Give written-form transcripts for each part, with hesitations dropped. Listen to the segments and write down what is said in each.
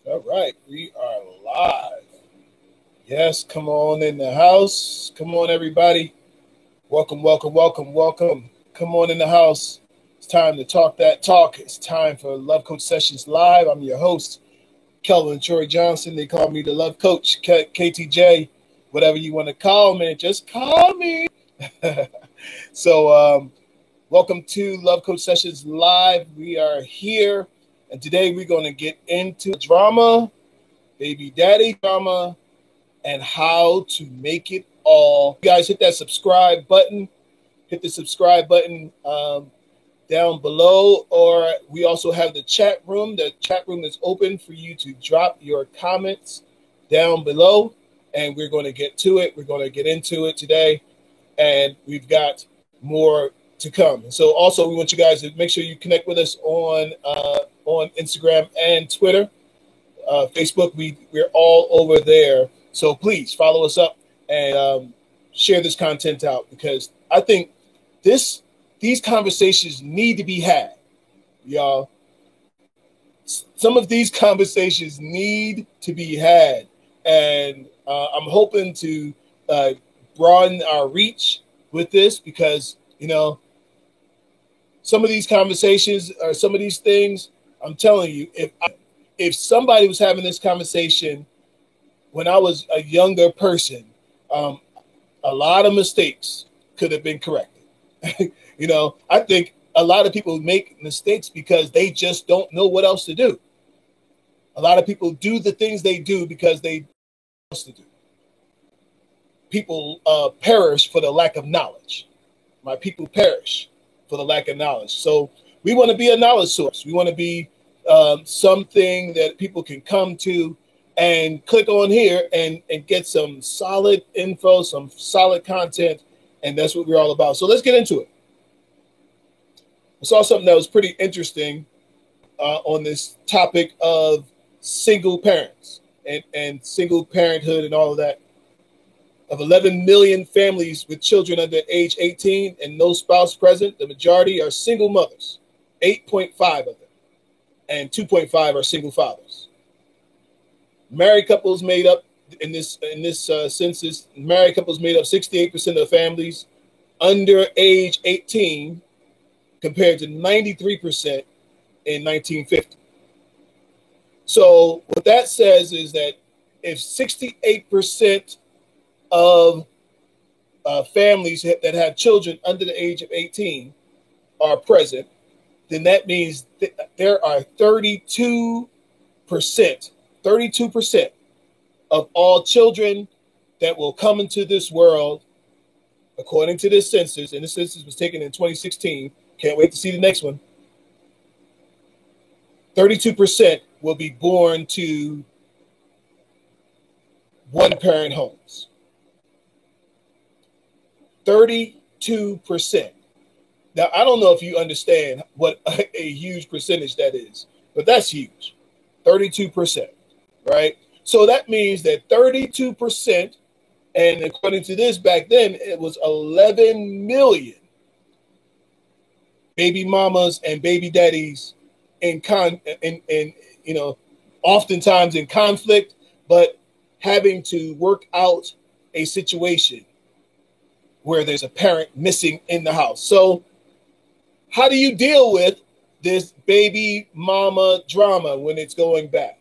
All right, we are live. Yes, come on in the house. Come on, everybody. Welcome, welcome, welcome, welcome. Come on in the house. It's time to talk that talk. It's time for Love Coach Sessions Live. I'm your host, Kelvin Troy Johnson. They call me the Love Coach, KTJ, whatever you want to call me. Just call me. So, welcome to Love Coach Sessions Live. We are here, and today we're going to get into drama, baby daddy drama, and how to make it all. You guys hit that subscribe button. Hit the subscribe button down below, or we also have the chat room. The chat room is open for you to drop your comments down below, and we're going to get to it. We're going to get into it today, and we've got more to come. So also, we want you guys to make sure you connect with us on Instagram and Twitter. Facebook, we're all over there. So please follow us up and share this content out, because I think these conversations need to be had, y'all. Some of these conversations need to be had, and I'm hoping to broaden our reach with this, because some of these conversations or some of these things, I'm telling you, if somebody was having this conversation when I was a younger person, a lot of mistakes could have been corrected. I think a lot of people make mistakes because they just don't know what else to do. A lot of people do the things they do because they don't know what else to do. People perish for the lack of knowledge. My people perish for the lack of knowledge. So we want to be a knowledge source. We want to be something that people can come to and click on here and get some solid info, some solid content, and that's what we're all about. So let's get into it. I saw something that was pretty interesting on this topic of single parents and single parenthood and all of that. Of 11 million families with children under age 18 and no spouse present, the majority are single mothers, 8.5 of them, and 2.5 are single fathers. Married couples made up in this census. Married couples made up 68% of families under age 18, compared to 93% in 1950. So what that says is that if 68% of families that have children under the age of 18 are present, then that means there are 32% of all children that will come into this world, according to this census, and this census was taken in 2016. Can't wait to see the next one. 32% will be born to one-parent homes. 32%. Now, I don't know if you understand what a huge percentage that is, but that's huge. 32%, right? So that means that 32%, and according to this back then, it was 11 million baby mamas and baby daddies oftentimes in conflict, but having to work out a situation where there's a parent missing in the house. So how do you deal with this baby mama drama when it's going bad?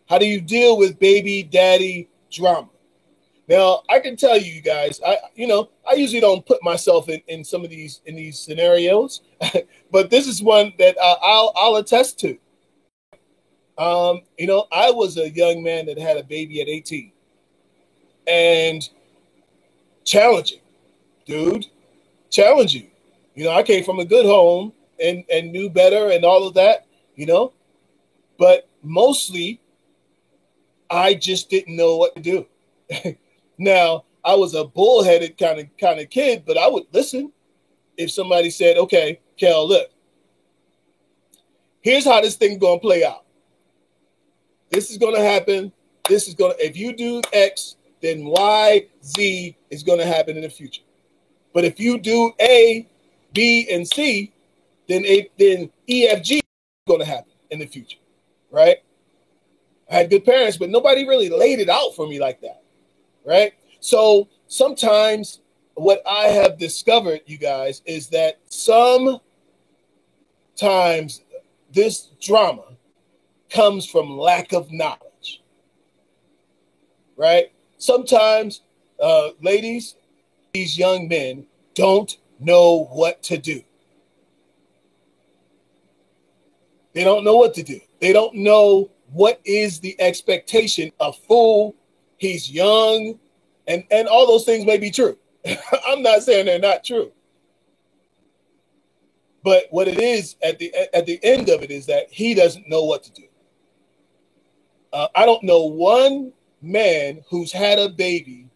How do you deal with baby daddy drama? Now, I can tell you guys, I usually don't put myself in some of these scenarios, but this is one that I'll attest to. I was a young man that had a baby at 18, and challenging, dude, challenging. I came from a good home and knew better and all of that, but mostly I just didn't know what to do. Now, I was a bullheaded kind of kid, but I would listen if somebody said, okay, Kel, look, here's how this thing's going to play out. This is going to happen. If you do X, then Y, Z is going to happen in the future. But if you do A, B, and C, then E, F, G is going to happen in the future, right? I had good parents, but nobody really laid it out for me like that, right? So sometimes what I have discovered, you guys, is that sometimes this drama comes from lack of knowledge, right? Sometimes, ladies, these young men don't know what to do. They don't know what to do. They don't know what is the expectation. A fool, he's young, and all those things may be true. I'm not saying they're not true. But what it is at the end of it is that he doesn't know what to do. I don't know one man who's had a baby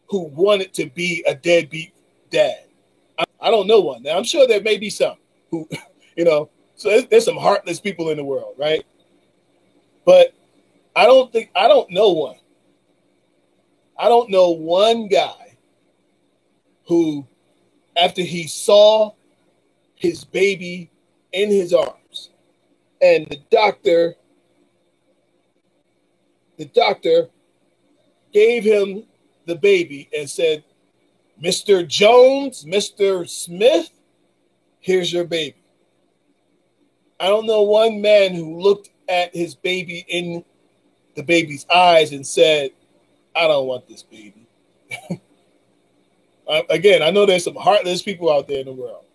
who wanted to be a deadbeat dad. I don't know one. Now, I'm sure there may be some who, so there's some heartless people in the world, right? But I don't know one. I don't know one guy who, after he saw his baby in his arms and the doctor gave him the baby and said, Mr. Jones, Mr. Smith, here's your baby. I don't know one man who looked at his baby in the baby's eyes and said, I don't want this baby. Again, I know there's some heartless people out there in the world.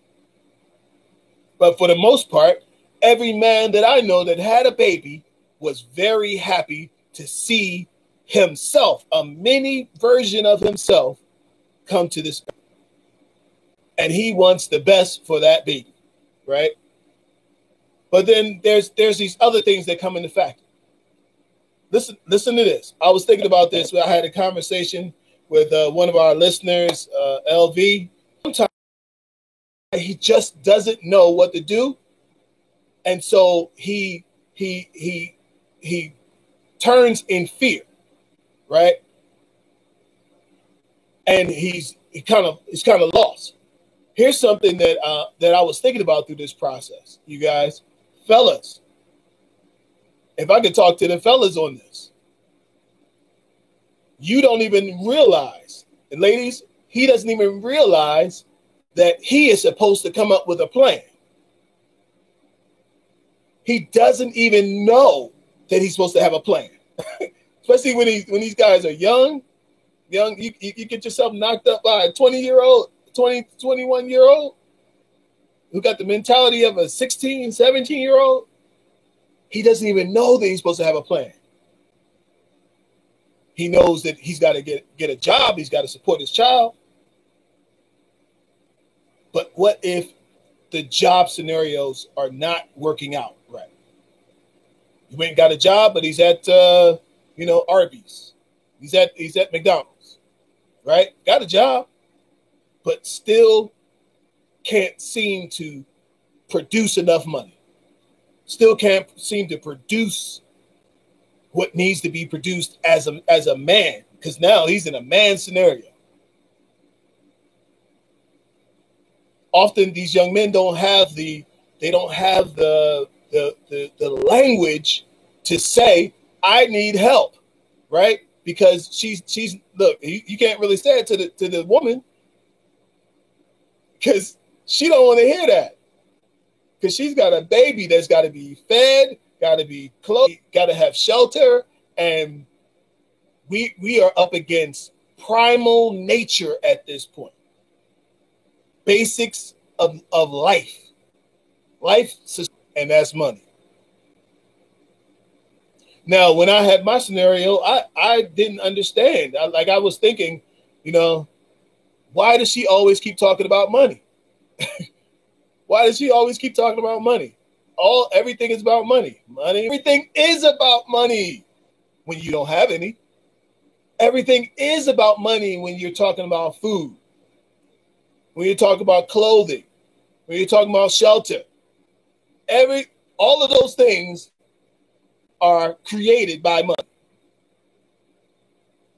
But for the most part, every man that I know that had a baby was very happy to see himself, a mini version of himself, come to this earth. And he wants the best for that baby, right? But then there's these other things that come into factor. Listen to this. I was thinking about this. I had a conversation with one of our listeners, LV. Sometimes he just doesn't know what to do, and so he turns in fear, right? And he's kind of lost. Here's something that I was thinking about through this process, you guys, fellas. If I could talk to the fellas on this, you don't even realize, and ladies, he doesn't even realize that he is supposed to come up with a plan. He doesn't even know that he's supposed to have a plan, especially when these guys are young. You get yourself knocked up by a 20-year-old, 21-year-old who got the mentality of a 16, 17-year-old. He doesn't even know that he's supposed to have a plan. He knows that he's got to get a job. He's got to support his child. But what if the job scenarios are not working out right? You ain't got a job, but he's at Arby's. He's at McDonald's, right? Got a job, but still can't seem to produce enough money. Still can't seem to produce what needs to be produced as a man, because now he's in a man scenario. Often these young men don't have the language to say, I need help, right? Because she's look, you can't really say it to the woman because she don't want to hear that. Because she's got a baby that's got to be fed, got to be clothed, got to have shelter, and we are up against primal nature at this point. Basics of life, and that's money. Now, when I had my scenario, I didn't understand. I was thinking, why does she always keep talking about money? Why does she always keep talking about money? Everything is about money. Everything is about money when you don't have any. Everything is about money when you're talking about food, when you're talking about clothing, when you're talking about shelter. All of those things are created by money.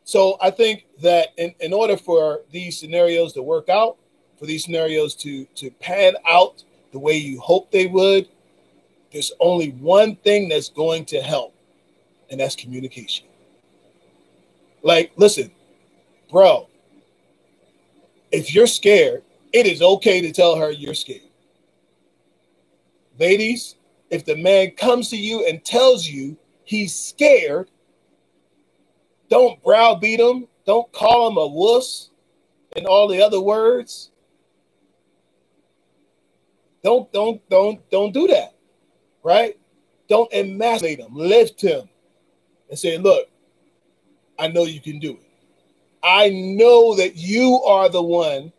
So I think that in order for these scenarios to work out, for these scenarios to pan out the way you hope they would, there's only one thing that's going to help. and that's communication. Like, listen, bro, if you're scared, it is okay to tell her you're scared. Ladies, if the man comes to you and tells you he's scared, don't browbeat him. Don't call him a wuss and all the other words. Don't do that, right? Don't emasculate him. Lift him and say, look, I know you can do it. I know that you are the one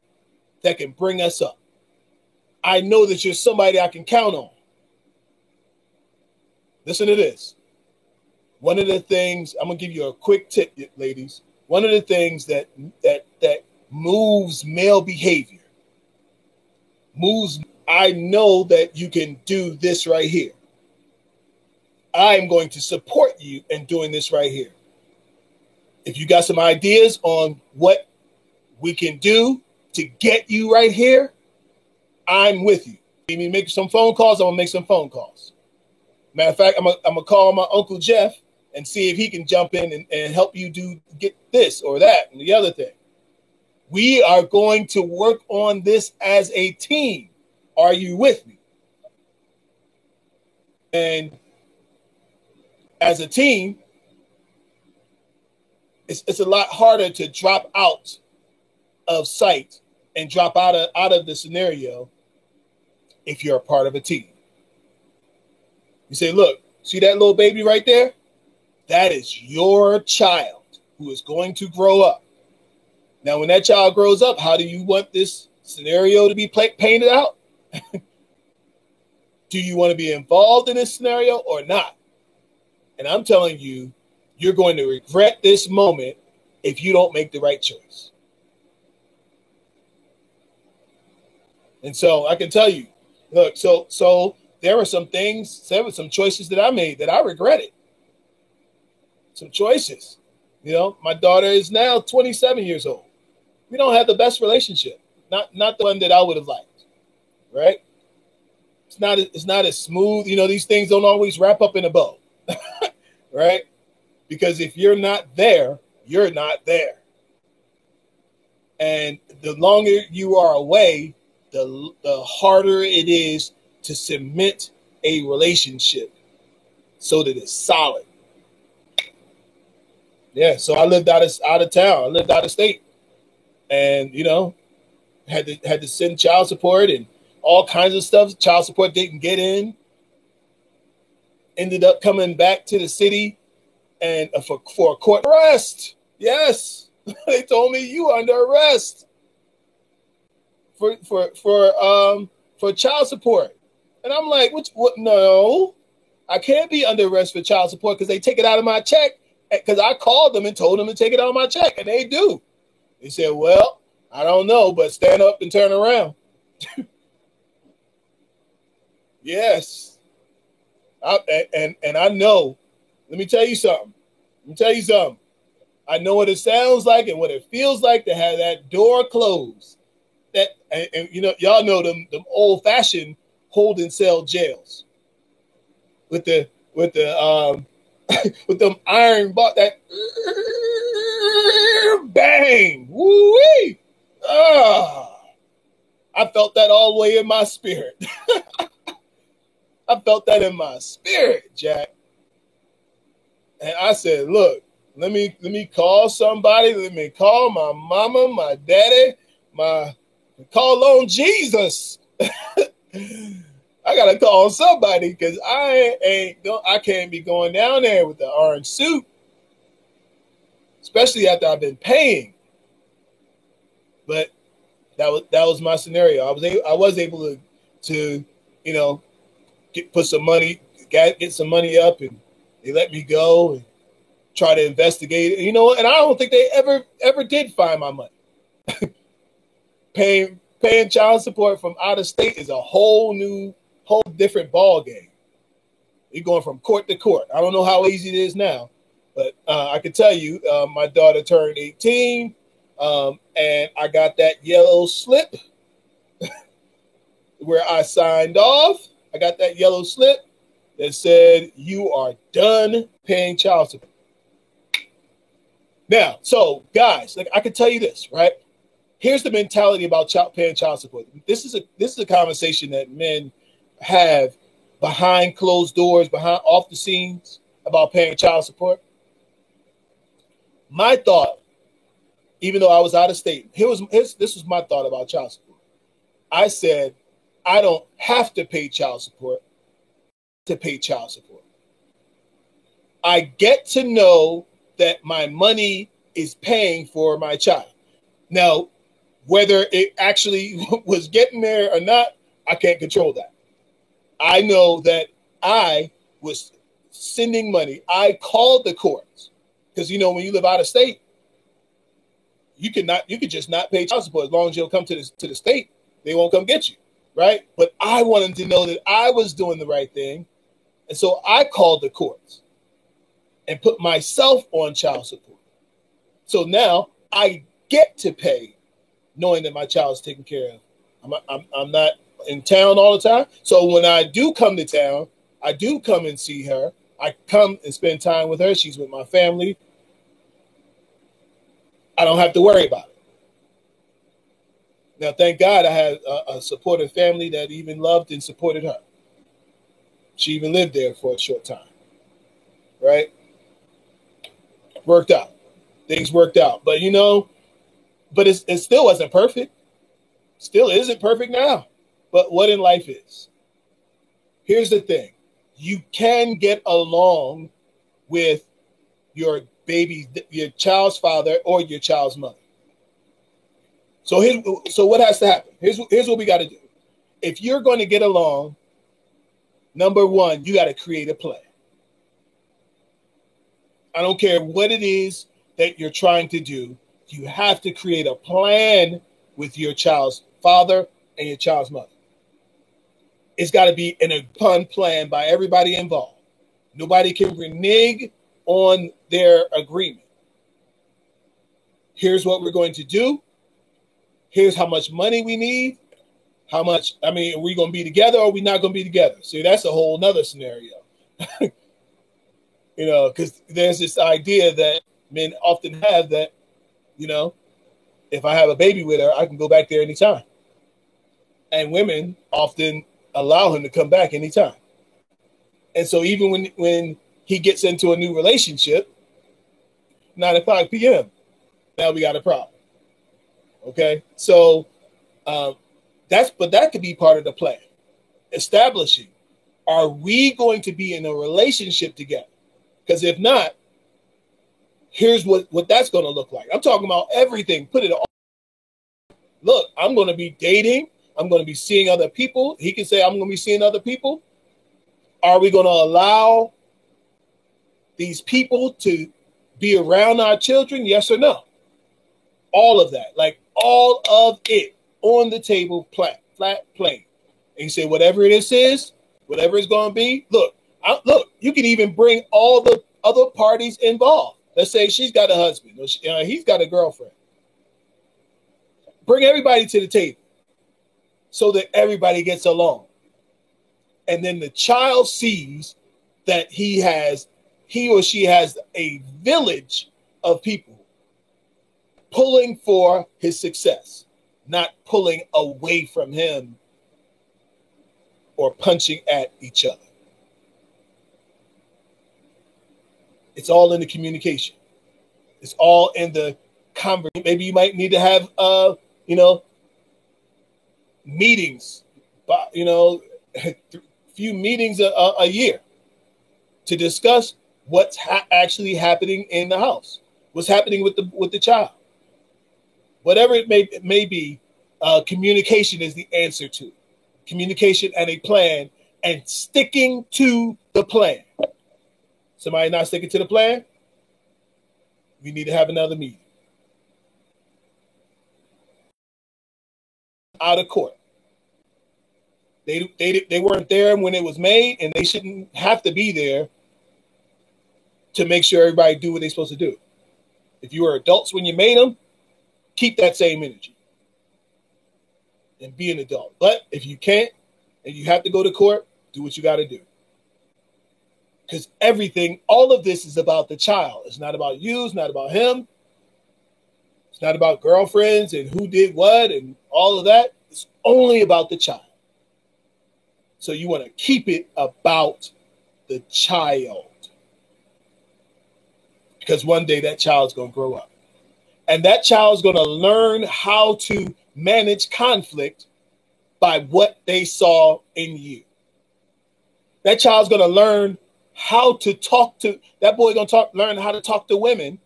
that can bring us up. I know that you're somebody I can count on. Listen to this. One of the things, I'm going to give you a quick tip, ladies. One of the things that moves male behavior, I know that you can do this right here. I'm going to support you in doing this right here. If you got some ideas on what we can do to get you right here, I'm with you. You need to make some phone calls, I'm going to make some phone calls. Matter of fact, I'm gonna call my Uncle Jeff and see if he can jump in and help you get this or that and the other thing. We are going to work on this as a team. Are you with me? And as a team, it's a lot harder to drop out of sight and drop out of the scenario if you're a part of a team. You say, look, see that little baby right there? That is your child who is going to grow up. Now, when that child grows up, how do you want this scenario to be painted out? Do you want to be involved in this scenario or not? And I'm telling you, you're going to regret this moment if you don't make the right choice. And so I can tell you, look, so there were some choices that I made that I regretted. Some choices. You know, my daughter is now 27 years old. We don't have the best relationship. Not the one that I would have liked. Right? It's not as smooth. You know, these things don't always wrap up in a bow. Right? Because if you're not there, you're not there. And the longer you are away, the harder it is to cement a relationship so that it's solid. Yeah, so I lived out of town. I lived out of state, and you know, had to send child support and all kinds of stuff. Child support didn't get in. Ended up coming back to the city, and for a court arrest. Yes, they told me you under arrest for child support. And I'm like, what? No, I can't be under arrest for child support because they take it out of my check. Because I called them and told them to take it out of my check, and they do. They said, well, I don't know, but stand up and turn around. Yes. And I know. Let me tell you something. I know what it sounds like and what it feels like to have that door closed. And you know, y'all know them old-fashioned holding cell jails with the with them iron bar, that bang, woo-wee. I felt that all the way in my spirit. I felt that in my spirit, Jack. And I said, look, let me call somebody. Let me call my mama, my daddy, call on Jesus. I gotta call somebody because I can't be going down there with the orange suit, especially after I've been paying. But that was my scenario. I was able to you know get some money up, and they let me go and try to investigate it. You know, and I don't think they ever did find my money. Paying child support from out of state is a whole different ball game. You're going from court to court. I don't know how easy it is now, but I can tell you, my daughter turned 18, and I got that yellow slip where I signed off. I got that yellow slip, that said you are done paying child support. Now, so guys, like I can tell you this, right? Here's the mentality about paying child support. This is a conversation that men have behind closed doors, behind off the scenes about paying child support. My thought, even though I was out of state, this was my thought about child support. I said, I don't have to pay child support to pay child support. I get to know that my money is paying for my child. Now, whether it actually was getting there or not, I can't control that. I know that I was sending money. I called the courts because, you know, when you live out of state, you could just not pay child support as long as you'll come to the state. They won't come get you, right? But I wanted to know that I was doing the right thing, and so I called the courts and put myself on child support. So now I get to pay, knowing that my child is taken care of. I'm not in town all the time. So when I do come to town, I do come and see her. I come and spend time with her. She's with my family. I don't have to worry about it. Now, thank God I had a supportive family that even loved and supported her. She even lived there for a short time, right? Worked out. Things worked out. But, you know, it still wasn't perfect. Still isn't perfect now. But what in life is? Here's the thing. You can get along with your child's father or your child's mother. So what has to happen? Here's what we got to do. If you're going to get along, number one, you got to create a plan. I don't care what it is that you're trying to do. You have to create a plan with your child's father and your child's mother. It's got to be an upon plan by everybody involved. Nobody can renege on their agreement. Here's what we're going to do. Here's how much money we need. Are we going to be together or are we not going to be together? See, that's a whole nother scenario. You know, because there's this idea that men often have that, you know, if I have a baby with her, I can go back there anytime. And women often allow him to come back anytime. And so even when he gets into a new relationship, 9:00 p.m., now we got a problem. Okay? So that could be part of the plan. Establishing, are we going to be in a relationship together? Because if not, here's what that's going to look like. I'm talking about everything. Put it all. Look, I'm going to be dating. I'm going to be seeing other people. He can say, I'm going to be seeing other people. Are we going to allow these people to be around our children? Yes or no? All of that, like all of it on the table, flat, plain. And you say, whatever it is, whatever it's going to be. Look, you can even bring all the other parties involved. Let's say she's got a husband, or he's got a girlfriend. Bring everybody to the table so that everybody gets along. And then the child sees that he or she has a village of people pulling for his success, not pulling away from him or punching at each other. It's all in the communication. It's all in the conversation. Maybe you might need to have, meetings, few meetings a year to discuss what's actually happening in the house, what's happening with the child. Whatever it may be, communication is the answer to it. Communication and a plan, and sticking to the plan. Somebody not sticking to the plan, we need to have another meeting. Out of court. They weren't there when it was made, and they shouldn't have to be there to make sure everybody do what they're supposed to do. If you were adults when you made them, keep that same energy and be an adult. But if you can't and you have to go to court, do what you got to do. Because everything, all of this is about the child. It's not about you. It's not about him. It's not about girlfriends and who did what and all of that. It's only about the child. So you want to keep it about the child. Because one day that child's going to grow up. And that child's going to learn how to manage conflict by what they saw in you. That child's going to learn how to talk to, that boy going to learn how to talk to women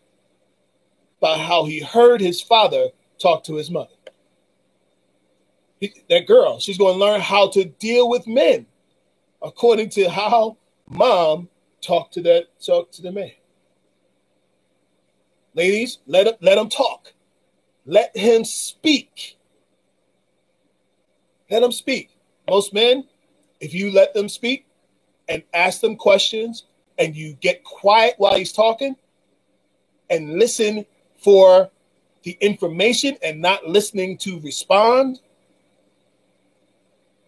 by how he heard his father talk to his mother. That girl, she's going to learn how to deal with men according to how mom talked to the man. Ladies, let him talk. Let him speak. Let him speak. Most men, if you let them speak and ask them questions and you get quiet while he's talking and listen for the information and not listening to respond,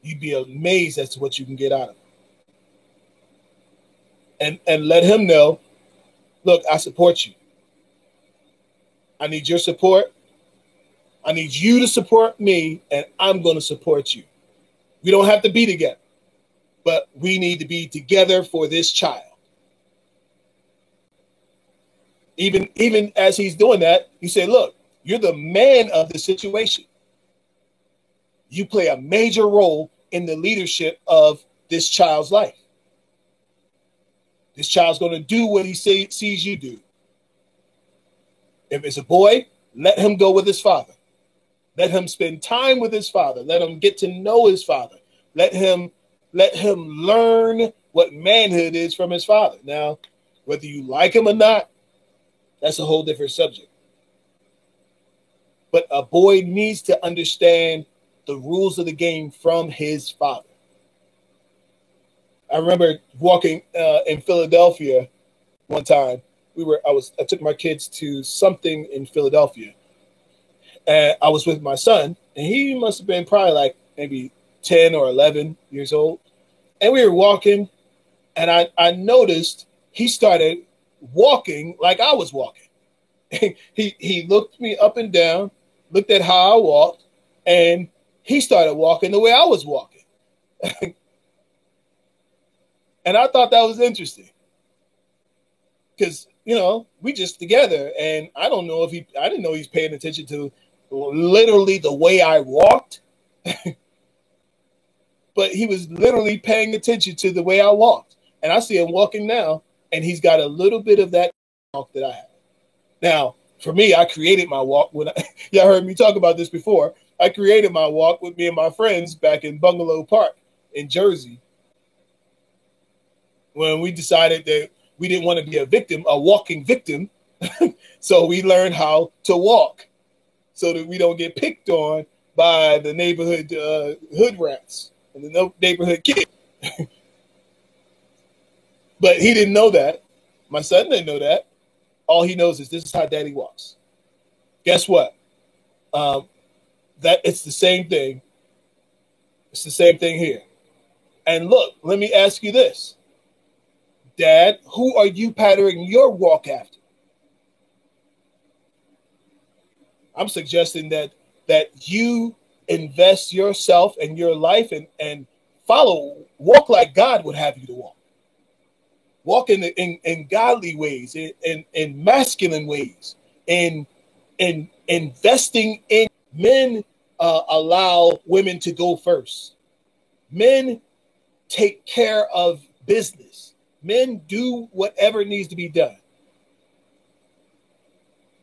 you'd be amazed as to what you can get out of it. And let him know, look, I support you. I need your support. I need you to support me, and I'm going to support you. We don't have to be together, but we need to be together for this child. Even as he's doing that, you say, look, you're the man of the situation. You play a major role in the leadership of this child's life. This child's going to do what he sees you do. If it's a boy, let him go with his father. Let him spend time with his father. Let him get to know his father. Let him learn what manhood is from his father. Now, whether you like him or not, that's a whole different subject. But a boy needs to understand the rules of the game from his father. I remember walking in Philadelphia one time. I took my kids to something in Philadelphia, and I was with my son, and he must have been probably like maybe 10 or 11 years old. And we were walking, and I noticed he started walking like I was walking. He looked me up and down, looked at how I walked, and he started walking the way I was walking. And I thought that was interesting because, we just together, and I didn't know he's paying attention to literally the way I walked, but he was literally paying attention to the way I walked. And I see him walking now, and he's got a little bit of that walk that I have. Now, for me, I created my walk y'all heard me talk about this before. I created my walk with me and my friends back in Bungalow Park in Jersey, when we decided that we didn't want to be a walking victim. So we learned how to walk so that we don't get picked on by the neighborhood hood rats and the neighborhood kids. But he didn't know that. My son didn't know that. All he knows is this is how daddy walks. Guess what? That it's the same thing. It's the same thing here. And look, let me ask you this. Dad, who are you patterning your walk after? I'm suggesting that you invest yourself and your life and walk like God would have you to walk. Walk in godly ways, in masculine ways, in investing in men. Allow women to go first. Men take care of business. Men do whatever needs to be done.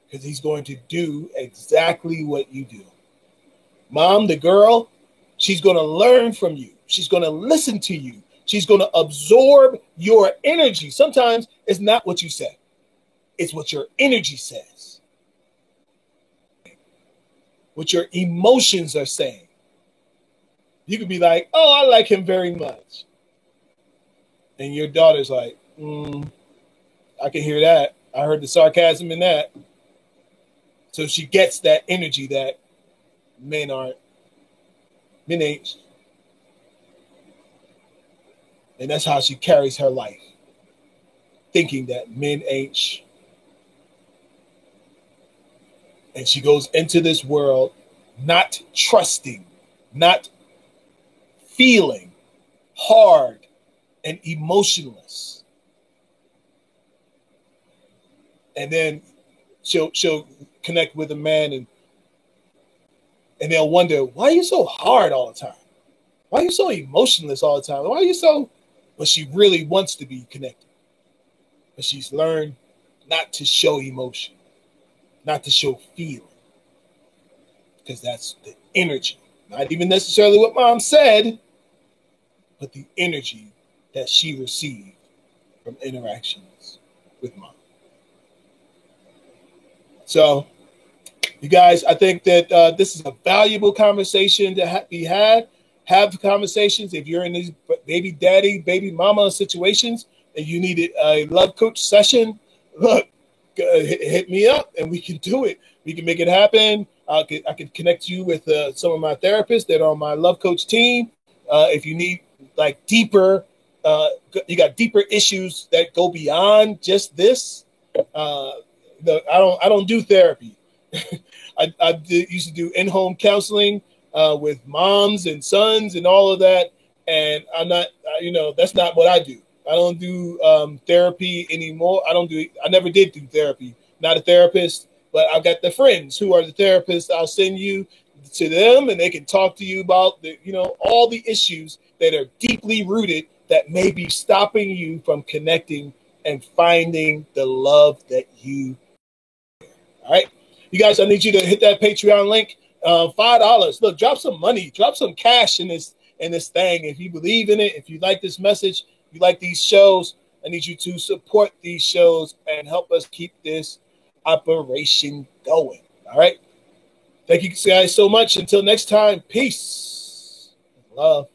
Because he's going to do exactly what you do. Mom, the girl, she's going to learn from you. She's going to listen to you. She's going to absorb your energy. Sometimes it's not what you say. It's what your energy says. What your emotions are saying. You could be like, oh, I like him very much. And your daughter's like, I can hear that. I heard the sarcasm in that. So she gets that energy that men ain't. And that's how she carries her life. thinking that men ain't and she goes into this world not trusting, not feeling, hard and emotionless. And then she'll connect with a man and they'll wonder, why are you so hard all the time? Why are you so emotionless all the time? Why are you so? But she really wants to be connected. But she's learned not to show emotion, not to show feeling. Because that's the energy. Not even necessarily what mom said, but the energy that she received from interactions with mom. So, you guys, I think that this is a valuable conversation to be had. Have conversations. If you're in these baby daddy, baby mama situations and you needed a love coach session, look, hit me up and we can do it. We can make it happen. I can connect you with some of my therapists that are on my love coach team. If you need like deeper, you got deeper issues that go beyond just this. I don't do therapy. I used to do in-home counseling with moms and sons and all of that. And I'm not, that's not what I do. I don't do therapy anymore. I never did do therapy. Not a therapist, but I've got the friends who are the therapists. I'll send you to them and they can talk to you about all the issues that are deeply rooted that may be stopping you from connecting and finding the love that you. All right. You guys, I need you to hit that Patreon link. $5. Look, drop some money, drop some cash in this thing. If you believe in it, if you like this message, you like these shows, I need you to support these shows and help us keep this operation going. All right. Thank you guys so much. Until next time, peace. Love.